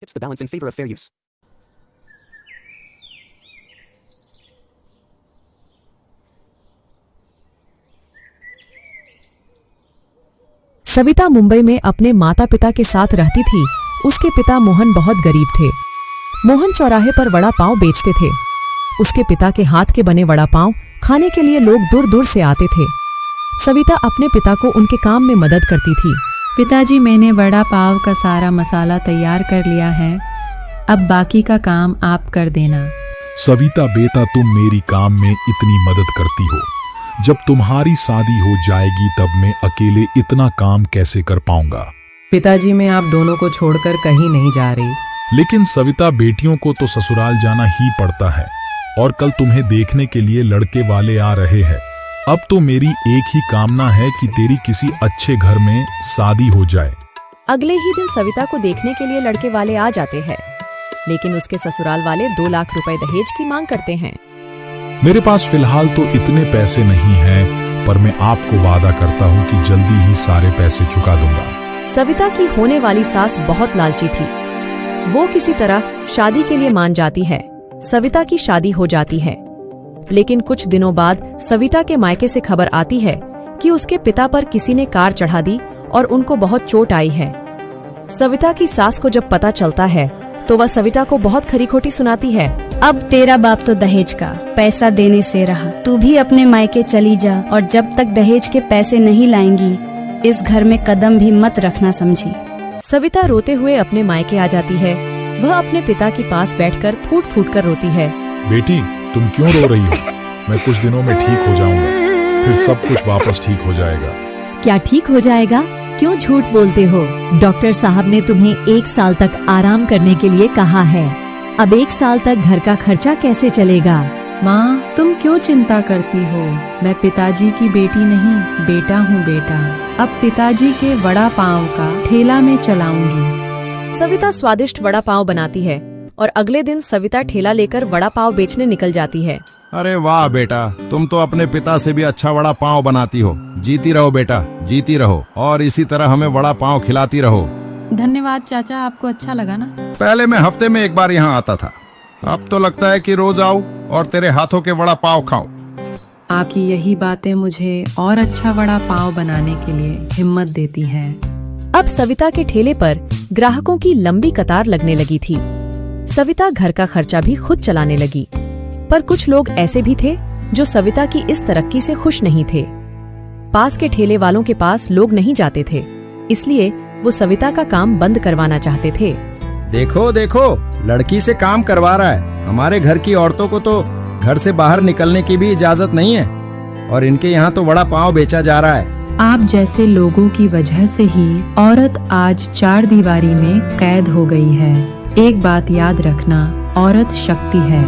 tips the balance in favor of fair use. Savita Mumbai में अपने माता पिता के साथ रहती थी। उसके पिता मोहन बहुत गरीब थे। मोहन चौराहे पर वड़ा पाव बेचते थे। उसके पिता के हाथ के बने वड़ा पाव खाने के लिए लोग दूर दूर से आते थे। सविता अपने पिता को उनके काम में मदद करती थी। पिताजी, मैंने वड़ा पाव का सारा मसाला तैयार कर लिया है, अब बाकी का काम आप कर देना। सविता बेटा, तुम मेरी काम में इतनी मदद करती हो, जब तुम्हारी शादी हो जाएगी तब मैं अकेले इतना काम कैसे कर पाऊंगा। पिताजी, मैं आप दोनों को छोड़कर कहीं नहीं जा रही। लेकिन सविता, बेटियों को तो ससुराल जाना ही पड़ता है और कल तुम्हें देखने के लिए लड़के वाले आ रहे हैं। अब तो मेरी एक ही कामना है कि तेरी किसी अच्छे घर में शादी हो जाए। अगले ही दिन सविता को देखने के लिए लड़के वाले आ जाते हैं, लेकिन उसके ससुराल वाले 2 लाख रुपए दहेज की मांग करते हैं। मेरे पास फिलहाल तो इतने पैसे नहीं हैं, पर मैं आपको वादा करता हूँ कि जल्दी ही सारे पैसे चुका दूंगा। सविता की होने वाली सास बहुत लालची थी। वो किसी तरह शादी के लिए मान जाती है। सविता की शादी हो जाती है, लेकिन कुछ दिनों बाद सविता के मायके से खबर आती है कि उसके पिता पर किसी ने कार चढ़ा दी और उनको बहुत चोट आई है। सविता की सास को जब पता चलता है तो वह सविता को बहुत खरी खोटी सुनाती है। अब तेरा बाप तो दहेज का पैसा देने से रहा, तू भी अपने मायके चली जा और जब तक दहेज के पैसे नहीं लाएंगी इस घर में कदम भी मत रखना, समझी। सविता रोते हुए अपने मायके आ जाती है। वह अपने पिता के पास बैठकर फूट फूट कर रोती है। बेटी, तुम क्यों रो रही हो? मैं कुछ दिनों में ठीक हो जाऊंगा, फिर सब कुछ वापस ठीक हो जाएगा। क्या ठीक हो जाएगा? क्यों झूठ बोलते हो? डॉक्टर साहब ने तुम्हें 1 साल तक आराम करने के लिए कहा है। अब 1 साल तक घर का खर्चा कैसे चलेगा? माँ, तुम क्यों चिंता करती हो? मैं पिताजी की बेटी नहीं, बेटा हूँ बेटा। अब पिताजी के वड़ा पाव का ठेला में चलाऊंगी। सविता स्वादिष्ट वड़ा पाव बनाती है और अगले दिन सविता ठेला लेकर वड़ा पाव बेचने निकल जाती है। अरे वाह बेटा, तुम तो अपने पिता से भी अच्छा वड़ा पाव बनाती हो। जीती रहो बेटा, जीती रहो और इसी तरह हमें वड़ा पाव खिलाती रहो। धन्यवाद चाचा, आपको अच्छा लगा ना? पहले मैं हफ्ते में 1 बार यहाँ आता था, अब तो लगता है कि रोज आऊं और तेरे हाथों के वड़ा पाव खाऊं। आपकी यही बातें मुझे और अच्छा वड़ा पाव बनाने के लिए हिम्मत देती है। अब सविता के ठेले पर ग्राहकों की लंबी कतार लगने लगी थी। सविता घर का खर्चा भी खुद चलाने लगी, पर कुछ लोग ऐसे भी थे जो सविता की इस तरक्की से खुश नहीं थे। पास के ठेले वालों के पास लोग नहीं जाते थे, इसलिए वो सविता का काम बंद करवाना चाहते थे। देखो देखो, लड़की से काम करवा रहा है। हमारे घर की औरतों को तो घर से बाहर निकलने की भी इजाजत नहीं है और इनके यहाँ तो वड़ा पाव बेचा जा रहा है। आप जैसे लोगों की वजह से ही औरत आज 4 दीवारी में कैद हो गई है। एक बात याद रखना, औरत शक्ति है,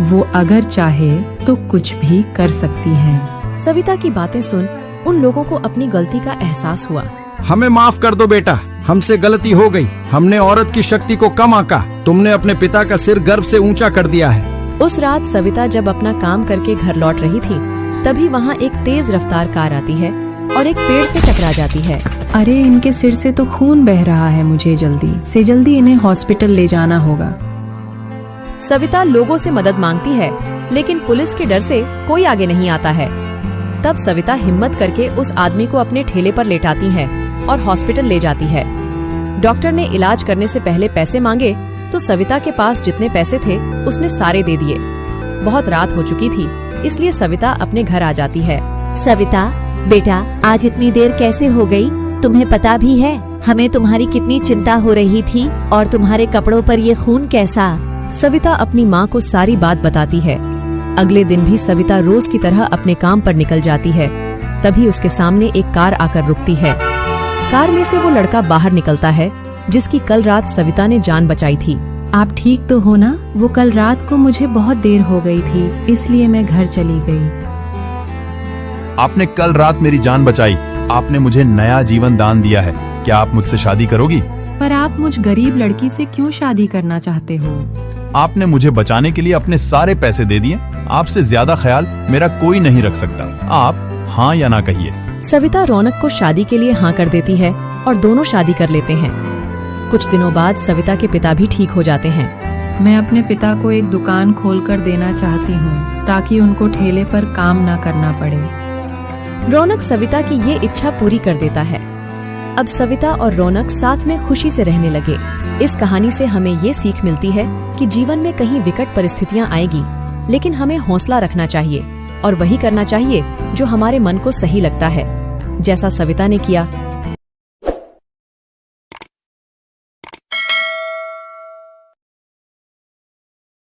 वो अगर चाहे तो कुछ भी कर सकती है। सविता की बातें सुन उन लोगों को अपनी गलती का एहसास हुआ। हमें माफ कर दो बेटा, हमसे गलती हो गई। हमने औरत की शक्ति को कम आंका। तुमने अपने पिता का सिर गर्व से ऊंचा कर दिया है। उस रात सविता जब अपना काम करके घर लौट रही थी, तभी वहाँ एक तेज रफ्तार कार आती है और एक पेड़ से टकरा जाती है। अरे, इनके सिर से तो खून बह रहा है, मुझे जल्दी से जल्दी इन्हें हॉस्पिटल ले जाना होगा। सविता लोगों से मदद मांगती है, लेकिन पुलिस के डर से कोई आगे नहीं आता है। तब सविता हिम्मत करके उस आदमी को अपने ठेले पर लेटाती है और हॉस्पिटल ले जाती है। डॉक्टर ने इलाज करने से पहले पैसे मांगे तो सविता के पास जितने पैसे थे उसने सारे दे दिए। बहुत रात हो चुकी थी, इसलिए सविता अपने घर आ जाती है। सविता बेटा, आज इतनी देर कैसे हो गई? तुम्हें पता भी है हमें तुम्हारी कितनी चिंता हो रही थी, और तुम्हारे कपड़ों पर ये खून कैसा? सविता अपनी माँ को सारी बात बताती है। अगले दिन भी सविता रोज की तरह अपने काम पर निकल जाती है। तभी उसके सामने एक कार आकर रुकती है। कार में से वो लड़का बाहर निकलता है जिसकी कल रात सविता ने जान बचाई थी। आप ठीक तो हो ना? वो कल रात को मुझे बहुत देर हो गई थी, इसलिए मैं घर चली गई। आपने कल रात मेरी जान बचाई। आपने मुझे नया जीवन दान दिया है। क्या आप मुझसे शादी करोगी? पर आप मुझ गरीब लड़की से क्यों शादी करना चाहते हो? आपने मुझे बचाने के लिए अपने सारे पैसे दे दिए। आपसे ज्यादा ख्याल मेरा कोई नहीं रख सकता। आप हाँ या ना कहिए। सविता रौनक को शादी के लिए हाँ कर देती है और दोनों शादी कर लेते हैं। कुछ दिनों बाद सविता के पिता भी ठीक हो जाते हैं। मैं अपने पिता को एक दुकान खोलकर देना चाहती हूँ ताकि उनको ठेले पर काम न करना पड़े। रौनक सविता की ये इच्छा पूरी कर देता है। अब सविता और रौनक साथ में खुशी से रहने लगे। इस कहानी से हमें ये सीख मिलती है कि जीवन में कहीं विकट परिस्थितियां आएगी, लेकिन हमें हौसला रखना चाहिए और वही करना चाहिए जो हमारे मन को सही लगता है। जैसा सविता ने किया,